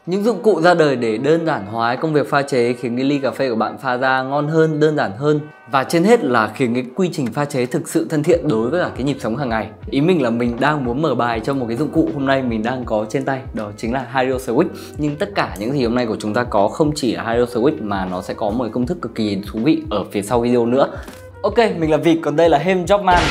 Những dụng cụ ra đời để đơn giản hóa công việc pha chế khiến cái ly cà phê của bạn pha ra ngon hơn, đơn giản hơn. Và trên hết là khiến cái quy trình pha chế thực sự thân thiện đối với cả cái nhịp sống hàng ngày. Ý mình là mình đang muốn mở bài cho một cái dụng cụ hôm nay mình đang có trên tay, đó chính là Hario Switch. Nhưng tất cả những gì hôm nay của chúng ta có không chỉ là Hario Switch mà nó sẽ có một công thức cực kỳ thú vị ở phía sau video nữa. Ok, mình là Vịt, còn đây là Hem Jobman.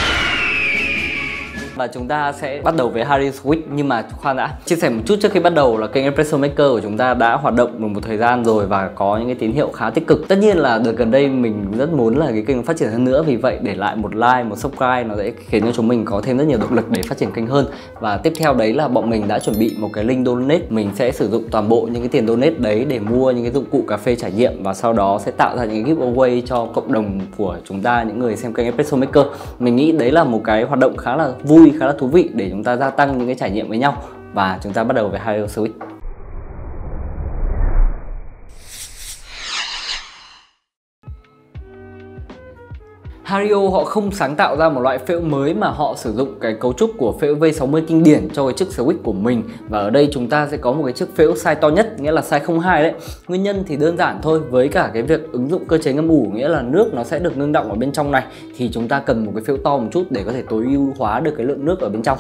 Và chúng ta sẽ bắt đầu với Hario Switch. Nhưng mà khoan đã, chia sẻ một chút trước khi bắt đầu là kênh Espresso Maker của chúng ta đã hoạt động được một thời gian rồi và có những cái tín hiệu khá tích cực. Tất nhiên là đợt gần đây mình rất muốn là cái kênh phát triển hơn nữa, vì vậy để lại một like, một subscribe nó sẽ khiến cho chúng mình có thêm rất nhiều động lực để phát triển kênh hơn. Và tiếp theo đấy là bọn mình đã chuẩn bị một cái link donate. Mình sẽ sử dụng toàn bộ những cái tiền donate đấy để mua những cái dụng cụ cà phê trải nghiệm và sau đó sẽ tạo ra những cái giveaway cho cộng đồng của chúng ta, những người xem kênh Espresso Maker. Mình nghĩ đấy là một cái hoạt động khá là vui, khá là thú vị để chúng ta gia tăng những cái trải nghiệm với nhau. Và chúng ta bắt đầu với Hario Switch. Hario họ không sáng tạo ra một loại phễu mới mà họ sử dụng cái cấu trúc của phễu V60 kinh điển cho cái chiếc Switch của mình. Và ở đây chúng ta sẽ có một cái chiếc phễu size to nhất, nghĩa là size 02 đấy. Nguyên nhân thì đơn giản thôi, với cả cái việc ứng dụng cơ chế ngâm ủ, nghĩa là nước nó sẽ được ngưng đọng ở bên trong này, thì chúng ta cần một cái phễu to một chút để có thể tối ưu hóa được cái lượng nước ở bên trong.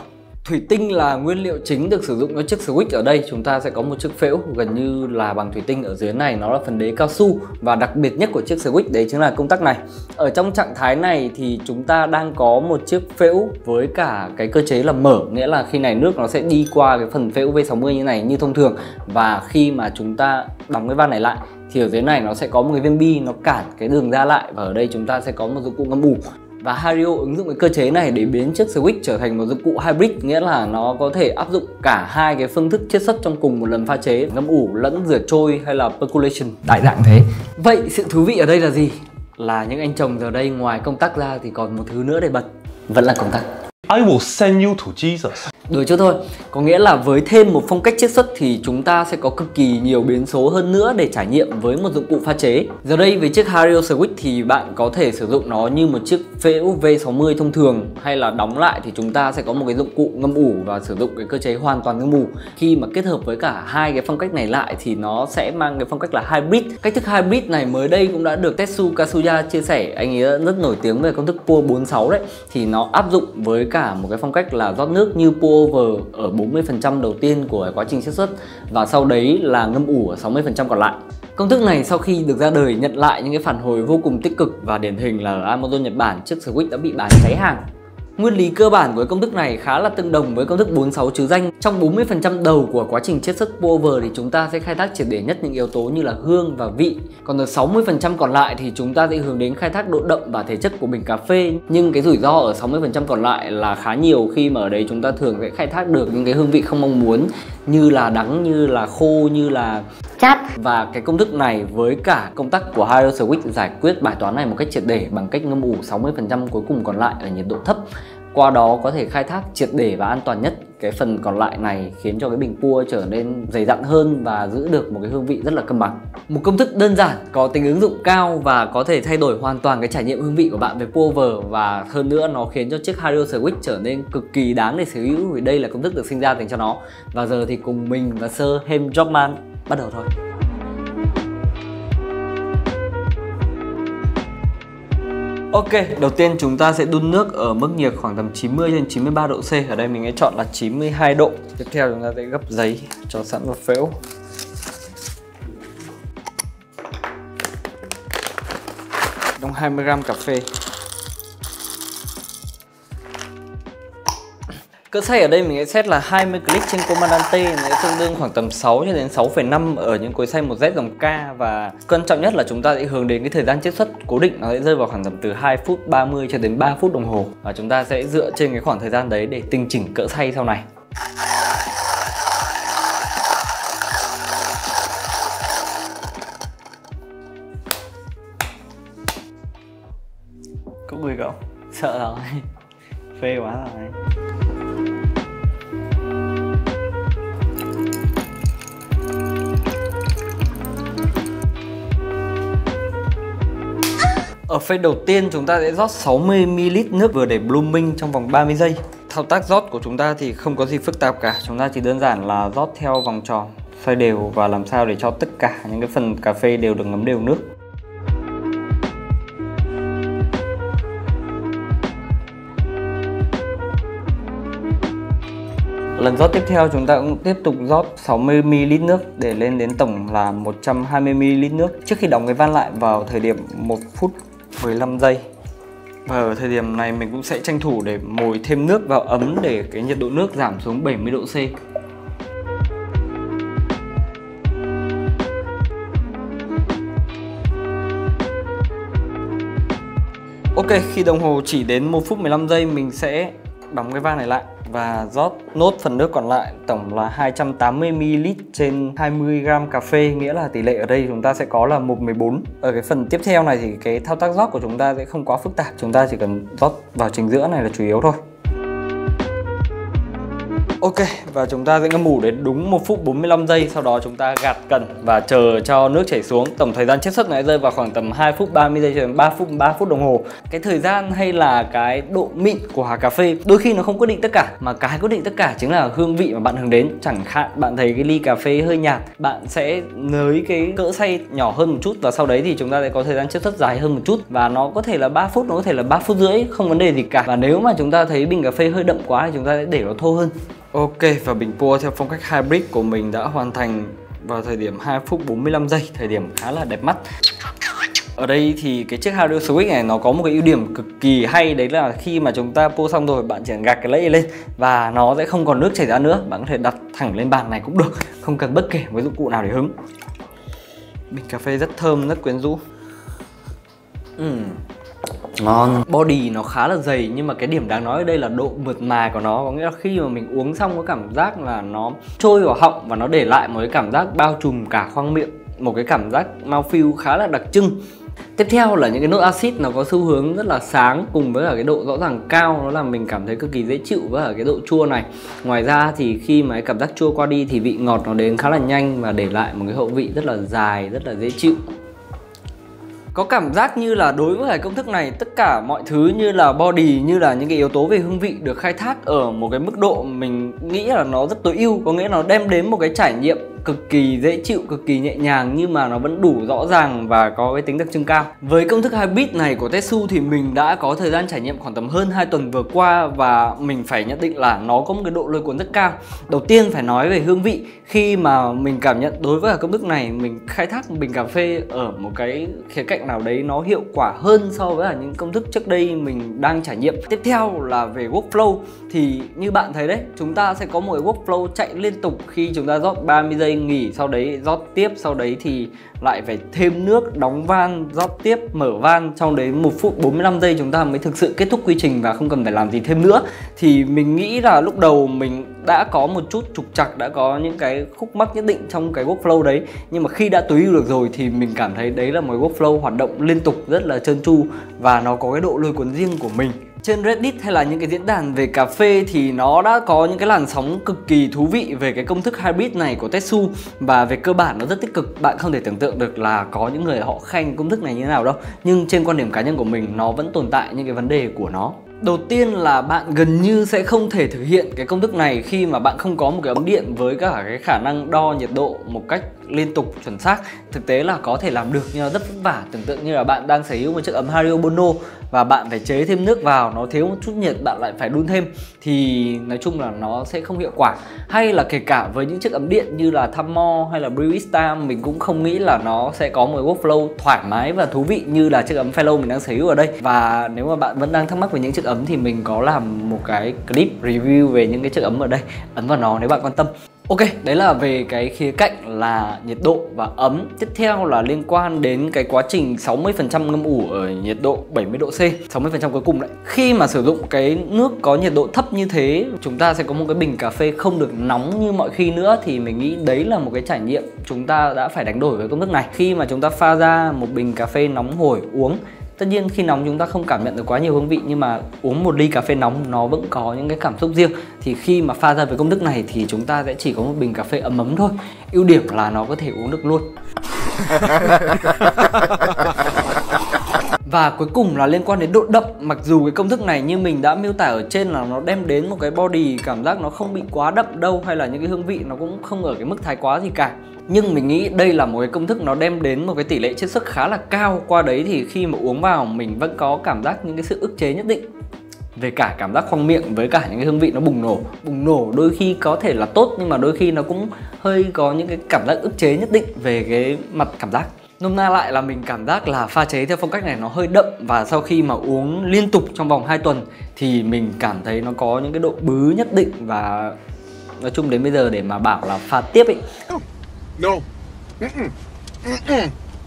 Thủy tinh là nguyên liệu chính được sử dụng cho chiếc Switch. Ở đây chúng ta sẽ có một chiếc phễu gần như là bằng thủy tinh, ở dưới này nó là phần đế cao su. Và đặc biệt nhất của chiếc Switch đấy chính là công tắc này. Ở trong trạng thái này thì chúng ta đang có một chiếc phễu với cả cái cơ chế là mở, nghĩa là khi này nước nó sẽ đi qua cái phần phễu V60 như này như thông thường. Và khi mà chúng ta đóng cái van này lại thì ở dưới này nó sẽ có một cái viên bi nó cản cái đường ra lại, và ở đây chúng ta sẽ có một dụng cụ ngâm ủ. Và Hario ứng dụng cái cơ chế này để biến chiếc Switch trở thành một dụng cụ hybrid, nghĩa là nó có thể áp dụng cả hai cái phương thức chiết xuất trong cùng một lần pha chế, ngâm ủ lẫn rửa trôi hay là percolation, đại dạng thế. Vậy sự thú vị ở đây là gì? Là những anh chồng giờ đây ngoài công tắc ra thì còn một thứ nữa để bật, vẫn là công tắc. I will send you to Jesus. Đùa chứ thôi, có nghĩa là với thêm một phong cách chiết xuất thì chúng ta sẽ có cực kỳ nhiều biến số hơn nữa để trải nghiệm với một dụng cụ pha chế. Giờ đây với chiếc Hario Switch thì bạn có thể sử dụng nó như một chiếc phễu V60 thông thường, hay là đóng lại thì chúng ta sẽ có một cái dụng cụ ngâm ủ và sử dụng cái cơ chế hoàn toàn ngâm ủ. Khi mà kết hợp với cả hai cái phong cách này lại thì nó sẽ mang cái phong cách là hybrid. Cách thức hybrid này mới đây cũng đã được Tetsu Kasuya chia sẻ, anh ấy rất nổi tiếng về công thức pour 46 đấy. Thì nó áp dụng với cả một cái phong cách là rót nước như pour over ở 40% đầu tiên của quá trình chiết xuất, và sau đấy là ngâm ủ ở 60% còn lại. Công thức này sau khi được ra đời nhận lại những cái phản hồi vô cùng tích cực, và điển hình là ở Amazon Nhật Bản chiếc Switch đã bị bán cháy hàng. Nguyên lý cơ bản của công thức này khá là tương đồng với công thức 46 chứ danh. Trong 40% đầu của quá trình chiết xuất pour over thì chúng ta sẽ khai thác triệt để nhất những yếu tố như là hương và vị. Còn ở 60% còn lại thì chúng ta sẽ hướng đến khai thác độ đậm và thể chất của bình cà phê. Nhưng cái rủi ro ở 60% còn lại là khá nhiều, khi mà ở đấy chúng ta thường sẽ khai thác được những cái hương vị không mong muốn, như là đắng, như là khô, như là chát. Và cái công thức này với cả công tắc của Hario Switch giải quyết bài toán này một cách triệt để bằng cách ngâm ủ 60% cuối cùng còn lại ở nhiệt độ thấp. Qua đó có thể khai thác triệt để và an toàn nhất cái phần còn lại này, khiến cho cái bình pour trở nên dày dặn hơn và giữ được một cái hương vị rất là cân bằng. Một công thức đơn giản, có tính ứng dụng cao và có thể thay đổi hoàn toàn cái trải nghiệm hương vị của bạn với pour over. Và hơn nữa nó khiến cho chiếc Hario Switch trở nên cực kỳ đáng để sở hữu, vì đây là công thức được sinh ra dành cho nó. Và giờ thì cùng mình và Sir Hem Jobman bắt đầu thôi. Ok, đầu tiên chúng ta sẽ đun nước ở mức nhiệt khoảng tầm 90 đến 93 độ C. Ở đây mình sẽ chọn là 92 độ. Tiếp theo chúng ta sẽ gấp giấy cho sẵn vào phễu. Đong 20g cà phê. Cỡ xay ở đây mình sẽ set là 20 click trên Comandante, nó sẽ tương đương khoảng tầm 6 cho đến 6,5 ở những cối xay 1Z dòng K. Và quan trọng nhất là chúng ta sẽ hướng đến cái thời gian chiết xuất cố định, nó sẽ rơi vào khoảng tầm từ 2 phút 30 cho đến 3 phút đồng hồ. Và chúng ta sẽ dựa trên cái khoảng thời gian đấy để tinh chỉnh cỡ xay sau này. Có người không? Sợ rồi. Phê quá rồi. Ở phase đầu tiên chúng ta sẽ rót 60ml nước vừa để blooming trong vòng 30 giây. thao tác rót của chúng ta thì không có gì phức tạp cả. Chúng ta chỉ đơn giản là rót theo vòng tròn, xoay đều và làm sao để cho tất cả những cái phần cà phê đều được ngấm đều nước. Lần rót tiếp theo chúng ta cũng tiếp tục rót 60ml nước để lên đến tổng là 120ml nước. Trước khi đóng cái van lại vào thời điểm 1 phút 15 giây. Và ở thời điểm này mình cũng sẽ tranh thủ để mồi thêm nước vào ấm để cái nhiệt độ nước giảm xuống 70 độ C. Ok, khi đồng hồ chỉ đến 1 phút 15 giây mình sẽ đóng cái van này lại và rót nốt phần nước còn lại, tổng là 280ml trên 20g cà phê, nghĩa là tỷ lệ ở đây chúng ta sẽ có là 1:14. Ở cái phần tiếp theo này thì cái thao tác rót của chúng ta sẽ không quá phức tạp, chúng ta chỉ cần rót vào chính giữa này là chủ yếu thôi. Ok, và chúng ta sẽ ngâm ủ đến đúng 1 phút 45 giây, sau đó chúng ta gạt cần và chờ cho nước chảy xuống. Tổng thời gian chiết xuất này rơi vào khoảng tầm 2 phút 30 giây cho đến 3 phút đồng hồ. Cái thời gian hay là cái độ mịn của hạt cà phê đôi khi nó không quyết định tất cả, mà cái quyết định tất cả chính là hương vị mà bạn hướng đến. Chẳng hạn bạn thấy cái ly cà phê hơi nhạt, bạn sẽ nới cái cỡ xay nhỏ hơn một chút và sau đấy thì chúng ta sẽ có thời gian chiết xuất dài hơn một chút, và nó có thể là 3 phút, nó có thể là 3 phút rưỡi, không vấn đề gì cả. Và nếu mà chúng ta thấy bình cà phê hơi đậm quá thì chúng ta sẽ để nó thô hơn. Ok, và bình pour theo phong cách hybrid của mình đã hoàn thành vào thời điểm 2 phút 45 giây, thời điểm khá là đẹp mắt. Ở đây thì cái chiếc Hario Switch này nó có một cái ưu điểm cực kỳ hay, đấy là khi mà chúng ta pour xong rồi bạn chỉ gạt cái lẫy lên và nó sẽ không còn nước chảy ra nữa. Bạn có thể đặt thẳng lên bàn này cũng được, không cần bất kể với dụng cụ nào để hứng. Bình cà phê rất thơm, rất quyến rũ. Ngon. Body nó khá là dày nhưng mà cái điểm đáng nói ở đây là độ mượt mà của nó. Có nghĩa là khi mà mình uống xong có cảm giác là nó trôi vào họng và nó để lại một cái cảm giác bao trùm cả khoang miệng, một cái cảm giác mouthfeel khá là đặc trưng. Tiếp theo là những cái nốt axit nó có xu hướng rất là sáng cùng với cả cái độ rõ ràng cao, nó làm mình cảm thấy cực kỳ dễ chịu với cả cái độ chua này. Ngoài ra thì khi mà cái cảm giác chua qua đi thì vị ngọt nó đến khá là nhanh và để lại một cái hậu vị rất là dài, rất là dễ chịu. Có cảm giác như là đối với cái công thức này, tất cả mọi thứ như là body, như là những cái yếu tố về hương vị được khai thác ở một cái mức độ mình nghĩ là nó rất tối ưu. Có nghĩa nó đem đến một cái trải nghiệm cực kỳ dễ chịu, cực kỳ nhẹ nhàng nhưng mà nó vẫn đủ rõ ràng và có cái tính đặc trưng cao. Với công thức hybrid này của Tetsu thì mình đã có thời gian trải nghiệm khoảng tầm hơn 2 tuần vừa qua và mình phải nhận định là nó có một cái độ lôi cuốn rất cao. Đầu tiên phải nói về hương vị. Khi mà mình cảm nhận đối với công thức này, mình khai thác một bình cà phê ở một cái khía cạnh nào đấy nó hiệu quả hơn so với những công thức trước đây mình đang trải nghiệm. Tiếp theo là về workflow thì như bạn thấy đấy, chúng ta sẽ có một cái workflow chạy liên tục. Khi chúng ta rót 30 giây nghỉ, sau đấy rót tiếp, sau đấy thì lại phải thêm nước, đóng van, rót tiếp, mở van, trong đấy 1 phút 45 giây chúng ta mới thực sự kết thúc quy trình và không cần phải làm gì thêm nữa. Thì mình nghĩ là lúc đầu mình đã có một chút trục trặc, đã có những cái khúc mắc nhất định trong cái workflow đấy, nhưng mà khi đã tối ưu được rồi thì mình cảm thấy đấy là một workflow hoạt động liên tục rất là trơn tru và nó có cái độ lôi cuốn riêng của mình. Trên Reddit hay là những cái diễn đàn về cà phê thì nó đã có những cái làn sóng cực kỳ thú vị về cái công thức hybrid này của Tetsu, và về cơ bản nó rất tích cực. Bạn không thể tưởng tượng được là có những người họ khen công thức này như thế nào đâu, nhưng trên quan điểm cá nhân của mình nó vẫn tồn tại những cái vấn đề của nó. Đầu tiên là bạn gần như sẽ không thể thực hiện cái công thức này khi mà bạn không có một cái ấm điện với cả cái khả năng đo nhiệt độ một cách liên tục chuẩn xác. Thực tế là có thể làm được nhưng nó rất vất vả. Tưởng tượng như là bạn đang sở hữu một chiếc ấm Hario Bono và bạn phải chế thêm nước vào, nó thiếu một chút nhiệt bạn lại phải đun thêm, thì nói chung là nó sẽ không hiệu quả. Hay là kể cả với những chiếc ấm điện như là Thermor hay là Brewista, mình cũng không nghĩ là nó sẽ có một workflow thoải mái và thú vị như là chiếc ấm Fellow mình đang sở hữu ở đây. Và nếu mà bạn vẫn đang thắc mắc về những chiếc ấm thì mình có làm một cái clip review về những cái chiếc ấm ở đây, ấn vào nó nếu bạn quan tâm. Ok, đấy là về cái khía cạnh là nhiệt độ và ấm. Tiếp theo là liên quan đến cái quá trình 60% ngâm ủ ở nhiệt độ 70 độ C, 60% cuối cùng đấy. Khi mà sử dụng cái nước có nhiệt độ thấp như thế, chúng ta sẽ có một cái bình cà phê không được nóng như mọi khi nữa, thì mình nghĩ đấy là một cái trải nghiệm chúng ta đã phải đánh đổi với công thức này. Khi mà chúng ta pha ra một bình cà phê nóng hổi uống, tất nhiên khi nóng chúng ta không cảm nhận được quá nhiều hương vị, nhưng mà uống một ly cà phê nóng nó vẫn có những cái cảm xúc riêng. Thì khi mà pha ra với công thức này thì chúng ta sẽ chỉ có một bình cà phê ấm ấm thôi. Ưu điểm là nó có thể uống được luôn. Và cuối cùng là liên quan đến độ đậm. Mặc dù cái công thức này như mình đã miêu tả ở trên là nó đem đến một cái body cảm giác nó không bị quá đậm đâu, hay là những cái hương vị nó cũng không ở cái mức thái quá gì cả, nhưng mình nghĩ đây là một cái công thức nó đem đến một cái tỷ lệ chiết xuất khá là cao. Qua đấy thì khi mà uống vào mình vẫn có cảm giác những cái sự ức chế nhất định về cả cảm giác khoang miệng với cả những cái hương vị nó bùng nổ đôi khi có thể là tốt, nhưng mà đôi khi nó cũng hơi có những cái cảm giác ức chế nhất định về cái mặt cảm giác. Nôm na lại là mình cảm giác là pha chế theo phong cách này nó hơi đậm, và sau khi mà uống liên tục trong vòng 2 tuần thì mình cảm thấy nó có những cái độ bứ nhất định. Và nói chung đến bây giờ để mà bảo là pha tiếp ấy, No.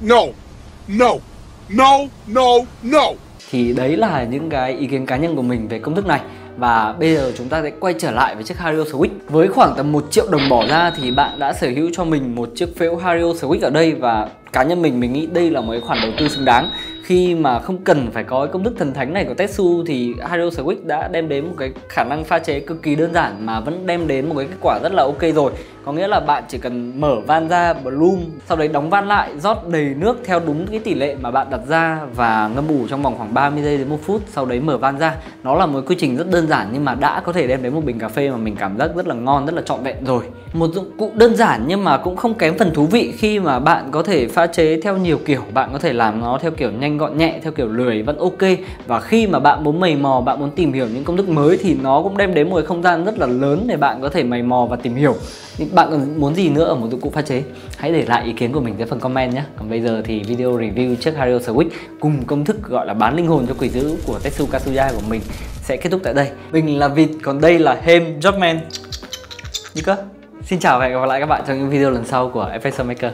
No. No. No. No. No. thì đấy là những cái ý kiến cá nhân của mình về công thức này. Và bây giờ chúng ta sẽ quay trở lại với chiếc Hario Switch. Với khoảng tầm 1 triệu đồng bỏ ra thì bạn đã sở hữu cho mình một chiếc phễu Hario Switch ở đây. Và cá nhân mình nghĩ đây là một cái khoản đầu tư xứng đáng. Khi mà không cần phải có cái công thức thần thánh này của Tetsu thì Hario Switch đã đem đến một cái khả năng pha chế cực kỳ đơn giản mà vẫn đem đến một cái kết quả rất là ok rồi. Có nghĩa là bạn chỉ cần mở van ra, bloom, sau đấy đóng van lại, rót đầy nước theo đúng cái tỷ lệ mà bạn đặt ra và ngâm ủ trong vòng khoảng 30 giây đến 1 phút, sau đấy mở van ra. Nó là một quy trình rất đơn giản nhưng mà đã có thể đem đến một bình cà phê mà mình cảm giác rất là ngon, rất là trọn vẹn rồi. Một dụng cụ đơn giản nhưng mà cũng không kém phần thú vị khi mà bạn có thể pha chế theo nhiều kiểu. Bạn có thể làm nó theo kiểu nhanh gọn nhẹ, theo kiểu lười vẫn ok. Và khi mà bạn muốn mày mò, bạn muốn tìm hiểu những công thức mới thì nó cũng đem đến một cái không gian rất là lớn để bạn có thể mày mò và tìm hiểu. Bạn còn muốn gì nữa ở một dụng cụ pha chế? Hãy để lại ý kiến của mình dưới phần comment nhé. Còn bây giờ thì video review chiếc Hario Switch cùng công thức gọi là bán linh hồn cho quỷ dữ của Tetsu Katsuya của mình sẽ kết thúc tại đây. Mình là Vịt, còn đây là Hem Jobman. Như cơ. Xin chào và hẹn gặp lại các bạn trong những video lần sau của FX Maker.